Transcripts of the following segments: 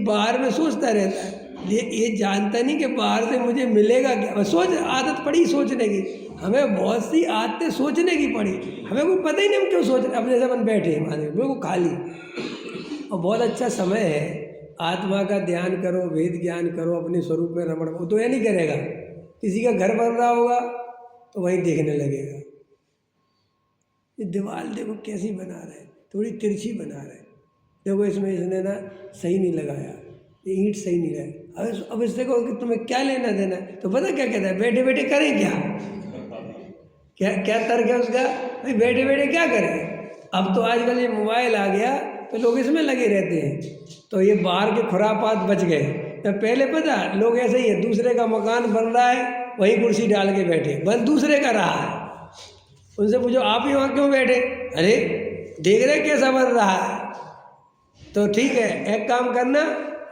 बाहर में सोचता रहता है, ये जानता नहीं कि बाहर से मुझे मिलेगा क्या। बस सोच, आदत पड़ी सोचने की, हमें बहुत सी आदतें सोचने की पड़ी, हमें कोई पता ही नहीं हम क्यों सोच रहे। अपने अपन बैठे हमारे बिल्कुल खाली, और बहुत अच्छा समय है, आत्मा का ध्यान करो, वेद ज्ञान करो, अपने स्वरूप में रमण। वो तो ये नहीं करेगा, किसी का घर बन रहा होगा तो वहीं देखने लगेगा। ये दीवार देखो कैसी बना रहा है, थोड़ी तिरछी बना रहा है, देखो इसमें इसने ना सही नहीं लगाया, ये ईंट सही नहीं है। अब इससे कहो कि तुम्हें क्या लेना देना है, तो पता क्या कहता है, बैठे बैठे करें क्या, क्या क्या तर्क है उसका, भाई बैठे बैठे क्या करें। अब तो आजकल ये मोबाइल आ गया तो लोग इसमें लगे रहते हैं, तो ये बाहर के खुरापात बच गए। तो पहले पता लोग ऐसे ही है, दूसरे का मकान बन रहा है वहीं कुर्सी डाल के बैठे, बन दूसरे का रहा है। उनसे पूछो आप ही वहाँ क्यों बैठे, अरे देख रहे कैसा बन रहा है। तो ठीक है, एक काम करना,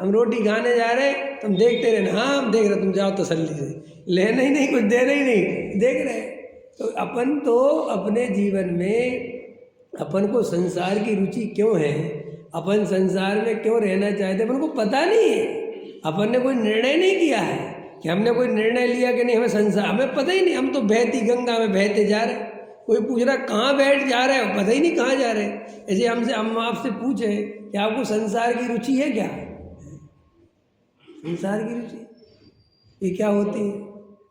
हम रोटी खाने जा रहे हैं, तुम देखते रहना। हाँ हम देख रहे, तुम जाओ तसल्ली से, लेना ही नहीं, कुछ देना ही नहीं, देख रहे। तो अपन तो अपने जीवन में अपन को संसार की रुचि क्यों है, अपन संसार में क्यों रहना चाहते, अपन को पता नहीं है। अपन ने कोई निर्णय नहीं किया है कि हमने कोई निर्णय लिया कि नहीं हमें संसार, हमें पता ही नहीं, हम तो बहती गंगा में बहते जा रहे। कोई पूछ रहा कहाँ बैठ जा रहे हो, पता ही नहीं कहाँ जा रहे। ऐसे हम आपसे पूछे कि आपको संसार की रुचि है क्या, संसार की रुचि ये क्या होती है,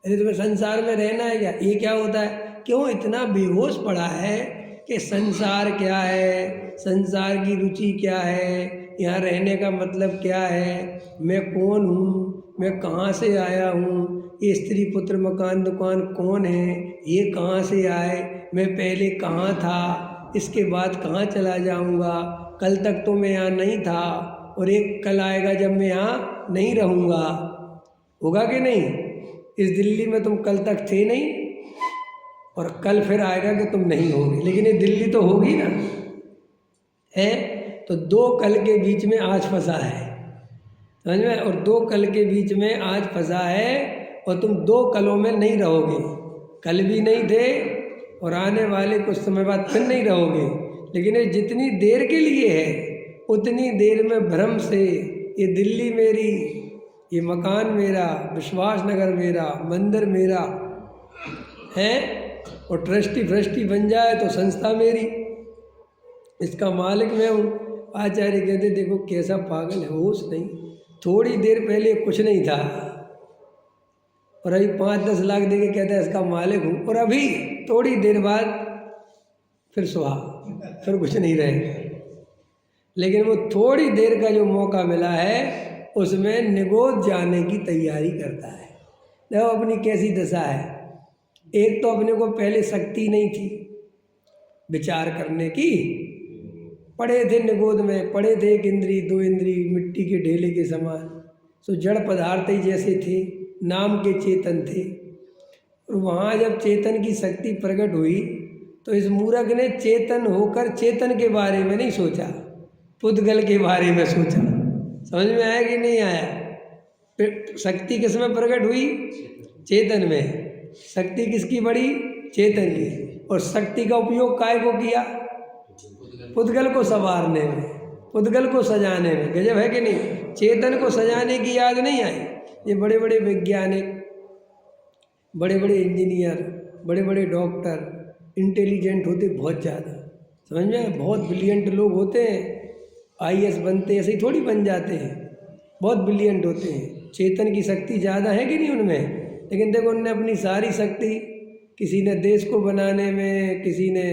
अरे तुम्हें संसार में रहना है क्या, ये क्या होता है। क्यों इतना बेहोश पड़ा है कि संसार क्या है, संसार की रुचि क्या है, यहाँ रहने का मतलब क्या है, मैं कौन हूँ, मैं कहाँ से आया हूँ, ये स्त्री पुत्र मकान दुकान कौन है, ये कहाँ से आए, मैं पहले कहाँ था, इसके बाद कहाँ चला जाऊँगा, कल तक तो मैं यहाँ नहीं था, और एक कल आएगा जब मैं यहाँ नहीं रहूँगा। होगा कि नहीं, इस दिल्ली में तुम कल तक थे नहीं, और कल फिर आएगा कि तुम नहीं होगे, लेकिन ये दिल्ली तो होगी ना, है। तो दो कल के बीच में आज फंसा है, समझ में, और दो कल के बीच में आज फंसा है, और तुम दो कलों में नहीं रहोगे, कल भी नहीं थे और आने वाले कुछ समय बाद फिर नहीं रहोगे। लेकिन ये जितनी देर के लिए है उतनी देर में भ्रम से ये दिल्ली मेरी, ये मकान मेरा, विश्वास नगर मेरा, मंदिर मेरा है, और ट्रस्टी फ्रस्टी बन जाए तो संस्था मेरी, इसका मालिक मैं हूँ। आचार्य कहते देखो कैसा पागल है, होश नहीं, थोड़ी देर पहले कुछ नहीं था और अभी 5-10 लाख दे के कहता है इसका मालिक हूँ, और अभी थोड़ी देर बाद फिर सुहा, फिर कुछ नहीं रहेगा। लेकिन वो थोड़ी देर का जो मौका मिला है उसमें निगोद जाने की तैयारी करता है। देखो अपनी कैसी दशा है, एक तो अपने को पहले शक्ति नहीं थी विचार करने की, पड़े थे निगोद में, पड़े थे एक इंद्री दो इंद्री मिट्टी के ढेले के समान, सो जड़ पदार्थ ही जैसे थे, नाम के चेतन थे। और वहाँ जब चेतन की शक्ति प्रकट हुई तो इस मूर्ख ने चेतन होकर चेतन के बारे में नहीं सोचा, पुद्गल के बारे में सोचा। समझ में आया कि नहीं आया। शक्ति किस में प्रकट हुई, चेतन में। शक्ति किसकी बढ़ी, चेतन की। और शक्ति का उपयोग काय को किया, पुद्गल को संवारने में, पुद्गल को सजाने में। गजब है कि नहीं। चेतन को सजाने की याद नहीं आई। ये बड़े बड़े वैज्ञानिक, बड़े बड़े इंजीनियर, बड़े बड़े डॉक्टर इंटेलिजेंट होते बहुत ज़्यादा, समझ में, बहुत ब्रिलियंट लोग होते हैं, IAS बनते ऐसे ही थोड़ी बन जाते हैं, बहुत ब्रिलियंट होते हैं। चेतन की शक्ति ज़्यादा है कि नहीं उनमें। लेकिन देखो उनने अपनी सारी शक्ति, किसी ने देश को बनाने में, किसी ने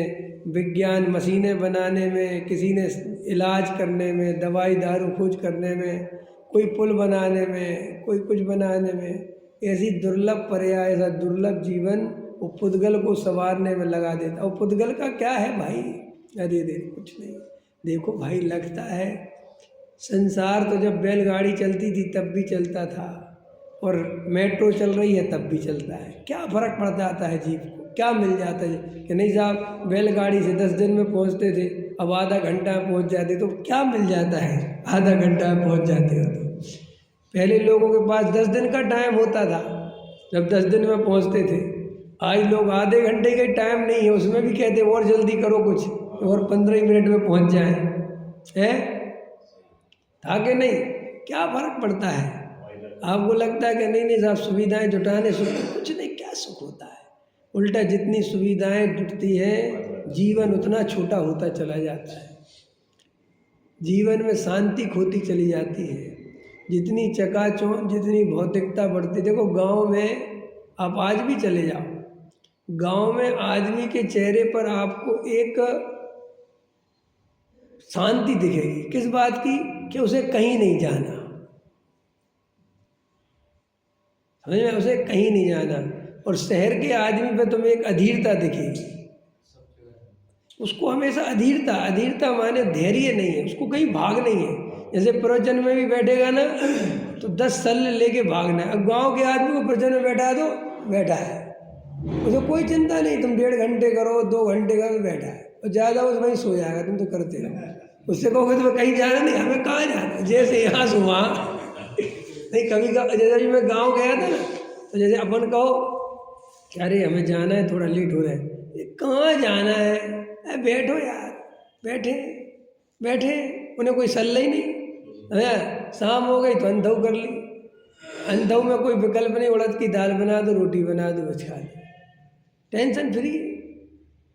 विज्ञान मशीनें बनाने में, किसी ने इलाज करने में, दवाई दारू खोज करने में, कोई पुल बनाने में, कोई कुछ बनाने में, ऐसी दुर्लभ पर्याय, ऐसा दुर्लभ जीवन वो पुद्गल को संवारने में लगा देता। और पुद्गल का क्या है भाई, अरे दे कुछ नहीं। देखो भाई लगता है संसार तो जब बैलगाड़ी चलती थी तब भी चलता था, और मेट्रो चल रही है तब भी चलता है। क्या फ़र्क पड़ जाता है जीव को, क्या मिल जाता है कि नहीं साहब बैलगाड़ी से 10 दिन में पहुंचते थे, अब आधा घंटा में पहुंच जाते, तो क्या मिल जाता है, आधा घंटा में पहुंच जाते हो। तो पहले लोगों के पास 10 दिन का टाइम होता था जब 10 दिन में पहुंचते थे। आज लोग आधे घंटे का टाइम नहीं है, उसमें भी कहते और जल्दी करो कुछ, और 15 मिनट में पहुंच जाए। है था कि नहीं। क्या फर्क पड़ता है? आपको लगता है कि नहीं नहीं साहब सुविधाएं जुटाने सुख, कुछ नहीं, क्या सुख होता है? उल्टा जितनी सुविधाएं जुटती हैं जीवन उतना छोटा होता चला जाता है, जीवन में शांति खोती चली जाती है। जितनी चकाचौंध, जितनी भौतिकता बढ़ती, देखो गांव में आप आज भी चले जाओ, गांव में आदमी के चेहरे पर आपको एक शांति दिखेगी। किस बात की? कि उसे कहीं नहीं जाना, समझ में, उसे कहीं नहीं जाना। और शहर के आदमी पे तुम्हें एक अधीरता दिखेगी, उसको हमेशा अधीरता, अधीरता माने धैर्य नहीं है, उसको कहीं भाग नहीं है। जैसे प्रवचन में भी बैठेगा ना तो 10 सल्ले लेके भागना है। अब गांव के आदमी को प्रवचन में बैठा दो, बैठा है, उसे कोई चिंता नहीं, तुम 1.5 घंटे करो, 2 घंटे करो, बैठा है, और ज़्यादा उस वहीं सो जाएगा, तुम तो करते रहो। उससे कहोगे तुम्हें कहीं जाना नहीं, हमें कहाँ जाना, जैसे यहाँ से वहाँ नहीं। कभी जैसे अभी मैं गाँव गया था ना, तो जैसे अपन कहो कि अरे हमें जाना है, थोड़ा लेट हो रहा है, कहाँ जाना है, बैठो यार, बैठे बैठे, उन्हें कोई सल्ला ही नहीं है। शाम हो गई तो अंधव कर ली, अंधव में कोई विकल्प नहीं, उड़द की दाल बना दो, रोटी बना दो, बस खा लो, टेंशन फ्री।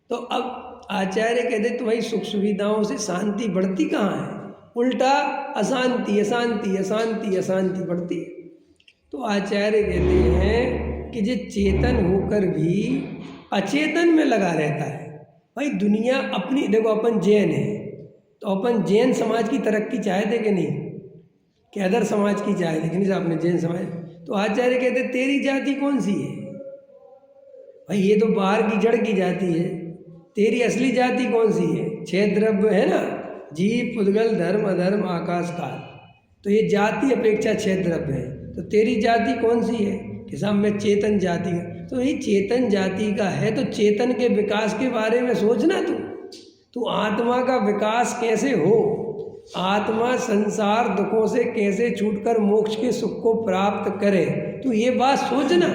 तो अब आचार्य कहते तुम्हारी सुख सुविधाओं से शांति बढ़ती कहाँ है? उल्टा अशांति अशांति अशांति अशांति बढ़ती है। तो आचार्य कहते हैं कि जो चेतन होकर भी अचेतन में लगा रहता है। भाई दुनिया अपनी, देखो अपन जैन है तो अपन जैन समाज की तरक्की चाहते कि नहीं, कि अदर समाज की चाहते कि नहीं साहब, अपने जैन समाज। तो आचार्य कहते तेरी जाति कौन सी है? भाई ये तो बाहर की जड़ की जाति है, तेरी असली जाति कौन सी है? 6 द्रव्य है ना, जीव, पुद्गल, धर्म, अधर्म, आकाश, काल। तो ये जाति अपेक्षा 6 द्रव्य है। तो तेरी जाति कौन सी है? कि साहब मैं चेतन जाति का। तो ये चेतन जाति का है तो चेतन के विकास के बारे में सोचना। तू आत्मा का विकास कैसे हो, आत्मा संसार दुखों से कैसे छूटकर मोक्ष के सुख को प्राप्त करे, तू ये बात सोचना।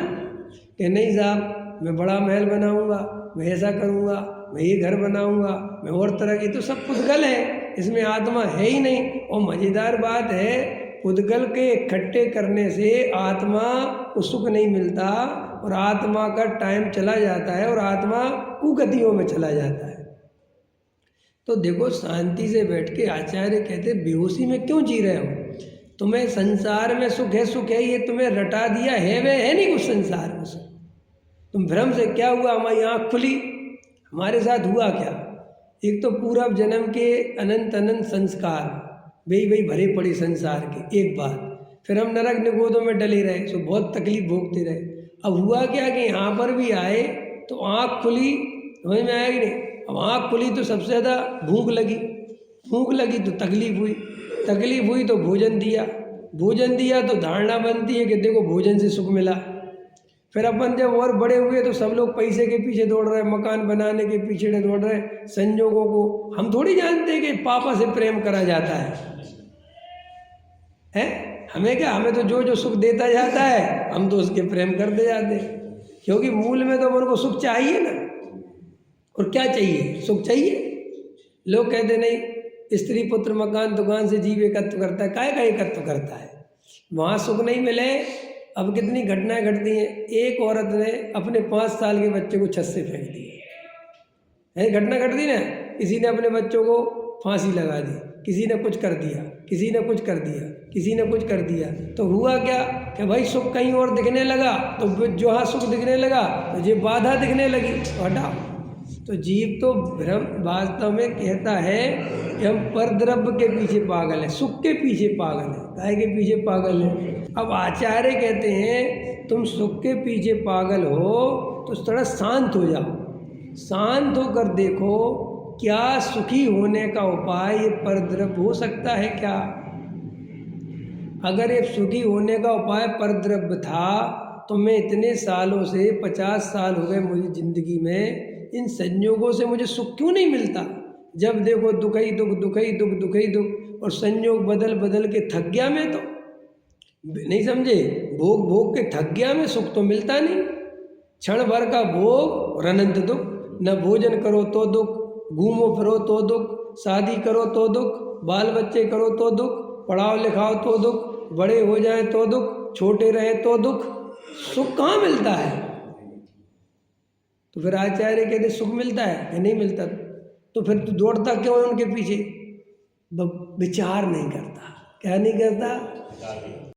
कि नहीं साहब मैं बड़ा महल बनाऊंगा, मैं ऐसा करूंगा, मैं ये घर बनाऊंगा, मैं और तरह की, तो सब पुद्गल है, इसमें आत्मा है ही नहीं। और मज़ेदार बात है, पुद्गल के इकट्ठे करने से आत्मा को सुख नहीं मिलता और आत्मा का टाइम चला जाता है और आत्मा कुगतियों में चला जाता है। तो देखो शांति से बैठ के आचार्य कहते बेहोशी में क्यों जी रहे हो? तुम्हें संसार में सुख है, ये तुम्हें रटा दिया है, वे है नहीं कुछ संसार में सुख। तुम भ्रम से, क्या हुआ, हमारी आँख खुली, हमारे साथ हुआ क्या? एक तो पूर्व जन्म के अनंत अनंत संस्कार वही भरे पड़े संसार के, एक बात। फिर हम नरक निगोदों में डले रहे, सो बहुत तकलीफ भोगते रहे। अब हुआ क्या कि यहाँ पर भी आए तो आँख खुली, समझ में आया कि नहीं? अब आँख खुली तो सबसे ज़्यादा भूख लगी तो तकलीफ हुई तो भोजन दिया तो धारणा बनती है कि देखो भोजन से सुख मिला। फिर अपन जब और बड़े हुए तो सब लोग पैसे के पीछे दौड़ रहे, मकान बनाने के पीछे दौड़ रहे, संजोगों को। हम थोड़ी जानते हैं कि पापा से प्रेम करा जाता है? हमें क्या, हमें तो जो जो सुख देता जाता है हम तो उसके प्रेम करते जाते हैं, क्योंकि मूल में तो उनको सुख चाहिए ना। और क्या चाहिए? सुख चाहिए। लोग कहते नहीं, स्त्री पुत्र मकान दुकान से जीव एकत्व करता है, काय का एकत्व करता है, वहाँ सुख नहीं मिले। अब कितनी घटनाएं घटती हैं। एक औरत ने अपने 5 साल के बच्चे को छत से फेंक दिया है, घटना घटती ना। किसी ने अपने बच्चों को फांसी लगा दी, किसी ने कुछ कर दिया, किसी ने कुछ कर दिया। तो हुआ क्या कि भाई सुख कहीं और दिखने लगा, तो जहाँ सुख दिखने लगा तो ये बाधा दिखने लगी, तो हटाओ। तो जीव तो भ्रम वास्तव में कहता है कि हम परद्रव्य के पीछे पागल है, सुख के पीछे पागल है। काहे के पीछे पागल है? अब आचार्य कहते हैं तुम सुख के पीछे पागल हो तो थोड़ा शांत हो जाओ, शांत होकर देखो क्या सुखी होने का उपाय ये परद्रव्य हो सकता है क्या? अगर ये सुखी होने का उपाय परद्रव्य था तो मैं इतने सालों से 50 साल हो गए मुझे ज़िंदगी में, इन संयोगों से मुझे सुख क्यों नहीं मिलता? जब देखो दुख ही दुख, और संयोग बदल बदल के थक गया मैं तो, नहीं समझे, भोग के थक गया मैं, सुख तो मिलता नहीं। क्षण भर का भोग और अनंत दुख, न भोजन करो तो दुख, घूमो फिरो तो दुख, शादी करो तो दुख, बाल बच्चे करो तो दुख, पढ़ाओ लिखाओ तो दुख, बड़े हो जाए तो दुख, छोटे रहे तो दुख, सुख कहाँ मिलता है? तो फिर आचार्य कहते सुख मिलता है कि नहीं मिलता? तो फिर तू दौड़ता क्यों है उनके पीछे? विचार नहीं करता। क्या नहीं करता?